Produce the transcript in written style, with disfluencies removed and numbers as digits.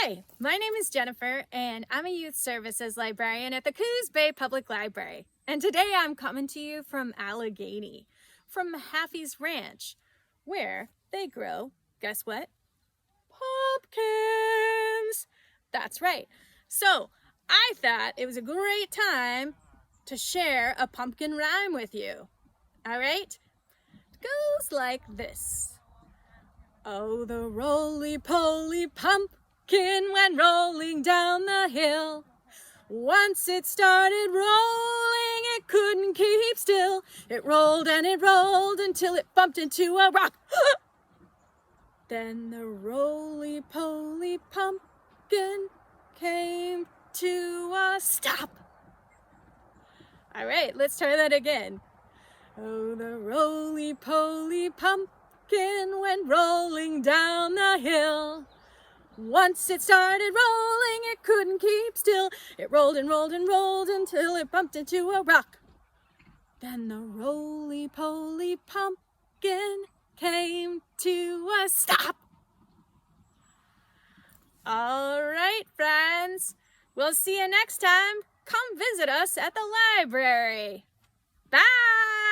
Hi, my name is Jennifer, and I'm a youth services librarian at the Coos Bay Public Library. And today I'm coming to you from Allegheny, from Mahaffy's Ranch, where they grow, guess what? Pumpkins! That's right. So I thought it was a great time to share a pumpkin rhyme with you. All right? It goes like this. Oh, the roly-poly pumpkin went rolling down the hill. Once it started rolling, it couldn't keep still. It rolled and it rolled until it bumped into a rock. Then the roly-poly pumpkin came to a stop. All right, let's try that again. Oh, the roly-poly pumpkin went rolling down the hill. Once it started rolling, it couldn't keep still. It rolled and rolled and rolled until it bumped into a rock. Then the roly-poly pumpkin came to a stop. All right, friends. We'll see you next time. Come visit us at the library. Bye!